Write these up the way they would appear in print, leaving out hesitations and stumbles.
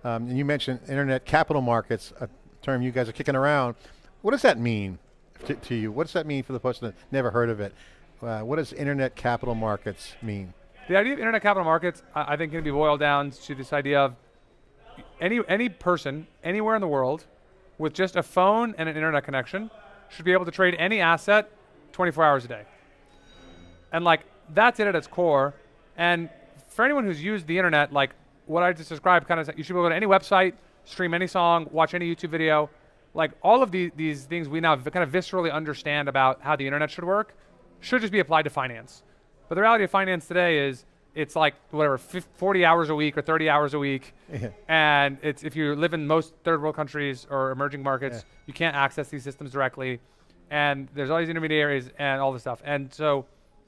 And you mentioned internet capital markets, a term you guys are kicking around. What does that mean to you? What does that mean for the person that never heard of it? What does internet capital markets mean? The idea of internet capital markets, I think, can be boiled down to this idea of any person anywhere in the world with just a phone and an internet connection should be able to trade any asset 24 hours a day. And like that's it at its core. And for anyone who's used the internet, like what I just described, kind of, you should be able to go to any website, stream any song, watch any YouTube video. Like all of these things we now kind of viscerally understand about how the internet should work should just be applied to finance. But the reality of finance today is it's like whatever, 40 hours a week or 30 hours a week. Yeah. And it's if you live in most third world countries or emerging markets, you can't access these systems directly. And there's all these intermediaries and all this stuff. And so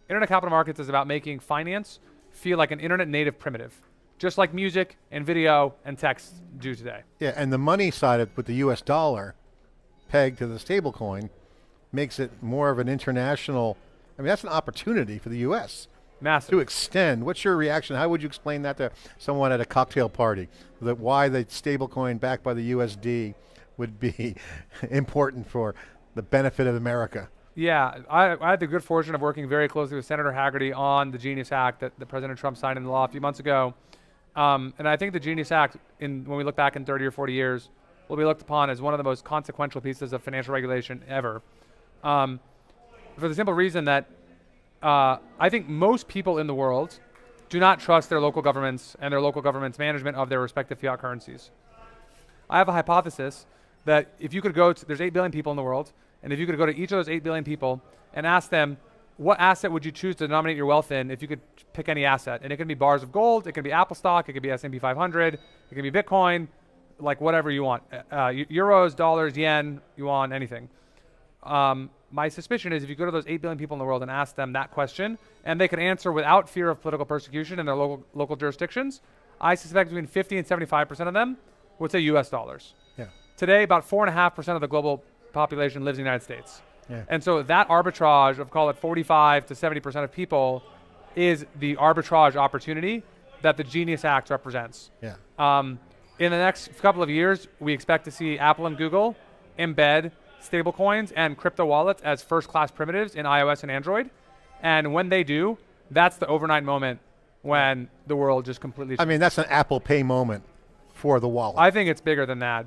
internet capital markets is about making finance feel like an internet native primitive, just like music and video and text do today. Yeah, and the money side of with the US dollar pegged to the stable coin makes it more of an international, I mean, that's an opportunity for the US. Massive. To extend. What's your reaction? How would you explain that to someone at a cocktail party? That why the stable coin backed by the USD would be important for the benefit of America? Yeah, I had the good fortune of working very closely with Senator Haggerty on the Genius Act that President Trump signed into law a few months ago. And I think the Genius Act, when we look back in 30 or 40 years, will be looked upon as one of the most consequential pieces of financial regulation ever. For the simple reason that I think most people in the world do not trust their local governments and their local government's management of their respective fiat currencies. I have a hypothesis that if you could go to, there's 8 billion people in the world, and if you could go to each of those 8 billion people and ask them, what asset would you choose to denominate your wealth in if you could pick any asset? And it can be bars of gold, it can be Apple stock, it can be S&P 500, it can be Bitcoin, like whatever you want. Euros, dollars, yen, yuan, anything. My suspicion is if you go to those 8 billion people in the world and ask them that question, and they could answer without fear of political persecution in their local jurisdictions, I suspect between 50 and 75% of them would say US dollars. Yeah. Today, about 4.5% of the global population lives in the United States. Yeah. And so that arbitrage of, call it 45 to 70% of people, is the arbitrage opportunity that the Genius Act represents. Yeah. In the next couple of years, we expect to see Apple and Google embed stablecoins and crypto wallets as first-class primitives in iOS and Android. And when they do, that's the overnight moment when the world just completely... I mean, that's an Apple Pay moment for the wallet. I think it's bigger than that.